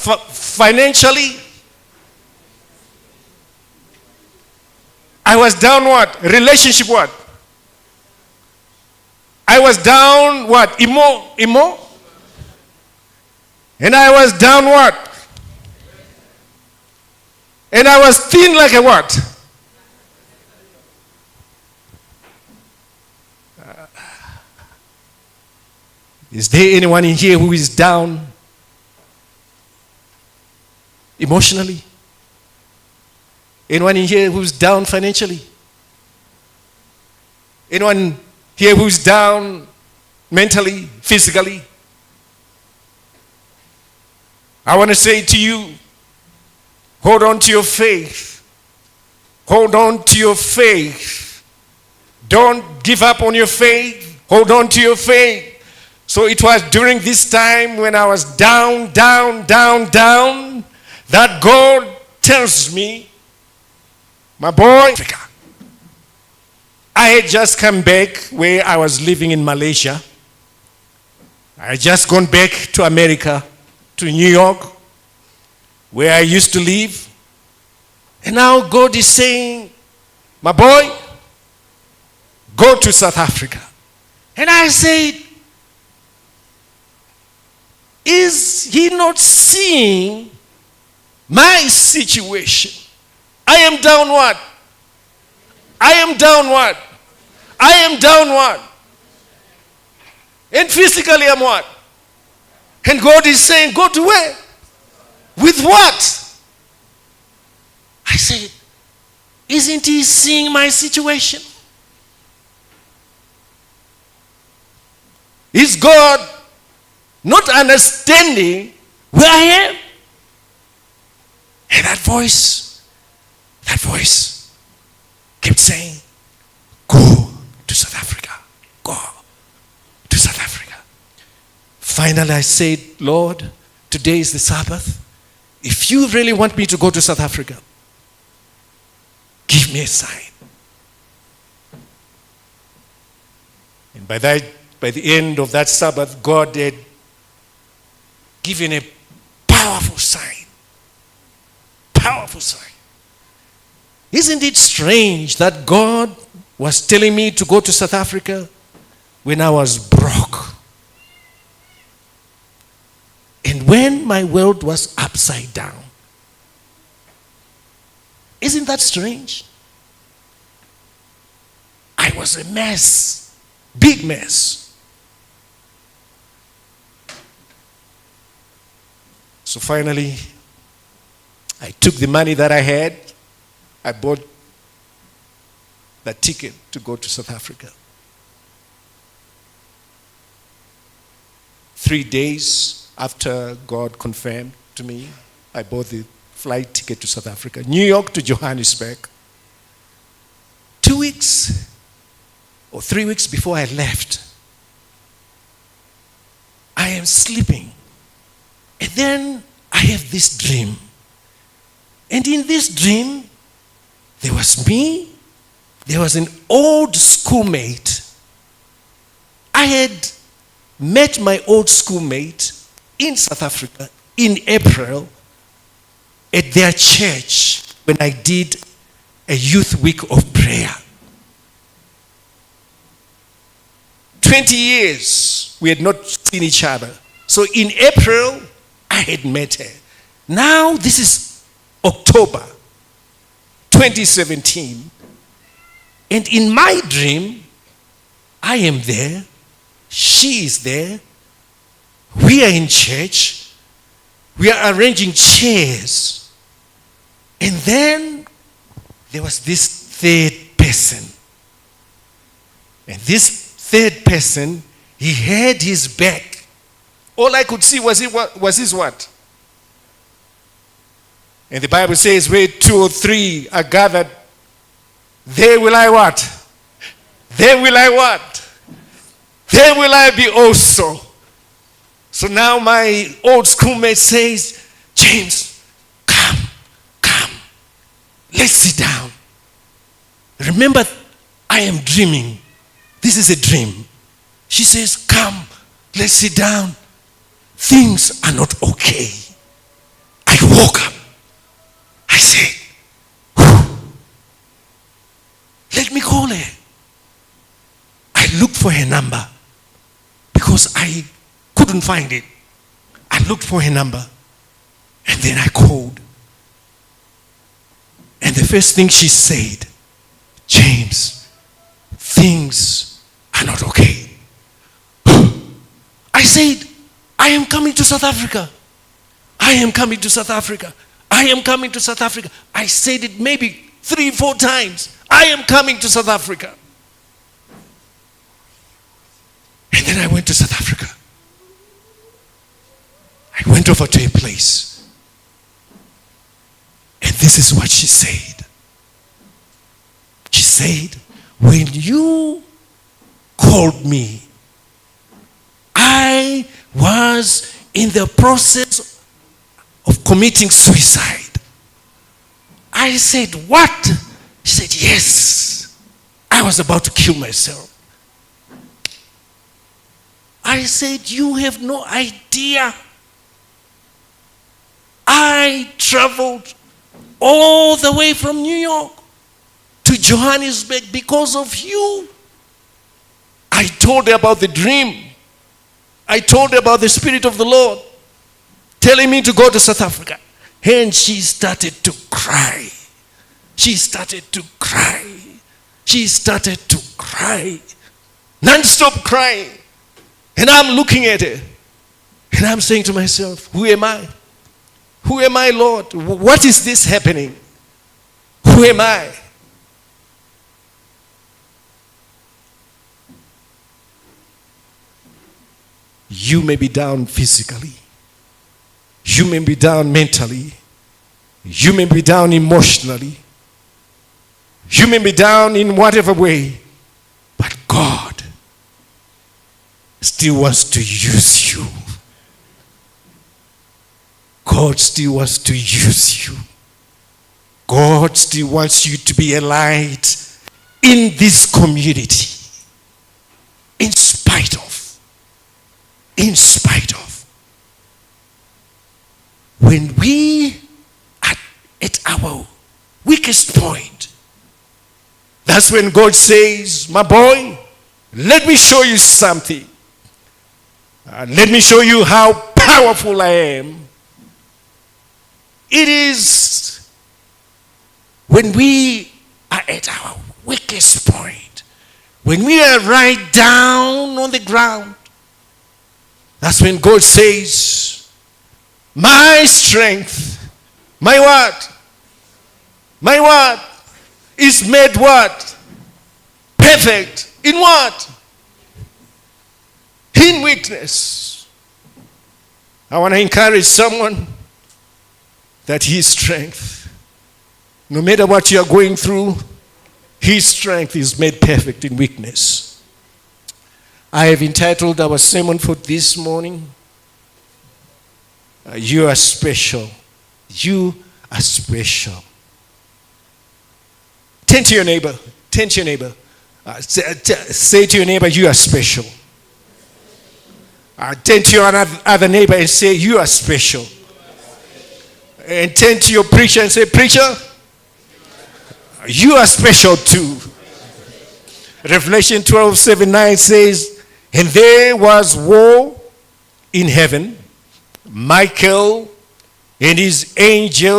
financially. I was down what? Relationship what? I was down what? Emo? And I was down what? And I was thin like a what? Is there anyone in here who is down emotionally? Anyone in here who's down financially? Anyone here who's down mentally, physically? I want to say to you, hold on to your faith. Hold on to your faith. Don't give up on your faith. Hold on to your faith. So it was during this time when I was down, that God tells me, my boy, Africa. I had just come back where I was living in Malaysia. I had just gone back to America, to New York, where I used to live. And now God is saying, my boy, go to South Africa. And I said, is he not seeing my situation? I am down what? I am down what? I am down what? And physically I'm what? And God is saying, go to where? With what? I said, isn't he seeing my situation? Is God not understanding where I am? And that voice kept saying, go to South Africa. Go to South Africa. Finally I said, Lord, today is the Sabbath. If you really want me to go to South Africa, give me a sign. And by the end of that Sabbath, God had given a powerful sign. Powerful sign. Isn't it strange that God was telling me to go to South Africa when I was broke? And when my world was upside down. Isn't that strange? I was a mess. Big mess. So finally, I took the money that I had. I bought the ticket to go to South Africa. 3 days after God confirmed to me, I bought the flight ticket to South Africa, New York to Johannesburg. 2 weeks or 3 weeks before I left, I am sleeping. And then I have this dream. And in this dream, there was me, there was an old schoolmate. I had met my old schoolmate in South Africa in April at their church when I did a youth week of prayer. 20 years we had not seen each other. So in April, I had met her. Now this is October 2017. And in my dream, I am there. She is there. We are in church. We are arranging chairs. And then there was this third person. And this third person, he had his back. All I could see was his what? And the Bible says, where 2 or 3 are gathered, there will I what? There will I what? There will I be also. So now my old schoolmate says, James, come. Let's sit down. Remember, I am dreaming. This is a dream. She says, come, let's sit down. Things are not okay. woke up. I said, "Whew, let me call her." I looked for her number because I couldn't find it. I looked for her number and then I called. And the first thing she said, "James, things are not okay." I said, "I am coming to South Africa. I am coming to South Africa. I am coming to South Africa." I said it maybe 3-4 times. "I am coming to South Africa." And then I went to South Africa. I went over to a place. And this is what she said. She said, "When you called me, I was in the process of committing suicide." I said, "What?" She said, "Yes, I was about to kill myself." I said, "You have no idea. I traveled all the way from New York to Johannesburg because of you." I told her about the dream. I told her about the Spirit of the Lord telling me to go to South Africa. And she started to cry. She started to cry. She started to cry. Non-stop crying. And I'm looking at her. And I'm saying to myself, who am I? Who am I, Lord? What is this happening? Who am I? You may be down physically. You may be down mentally. You may be down emotionally. You may be down in whatever way. But God still wants to use you. God still wants to use you. God still wants you to be a light in this community. In spite of. When we are at our weakest point, that's when God says, "My boy, let me show you something. Let me show you how powerful I am." It is when we are at our weakest point, when we are right down on the ground, that's when God says, "My strength, my what? My what? Is made what? Perfect. In what? In weakness." I want to encourage someone that his strength, no matter what you are going through, his strength is made perfect in weakness. I have entitled our sermon for this morning, "You are special. You are special." Turn to your neighbor. Turn to your neighbor. Say to your neighbor, "You are special." Turn to your other neighbor and say, "You are special." And turn to your preacher and say, "Preacher, you are special too." Revelation 12:7-9 says, "And there was war in heaven. Michael and his angels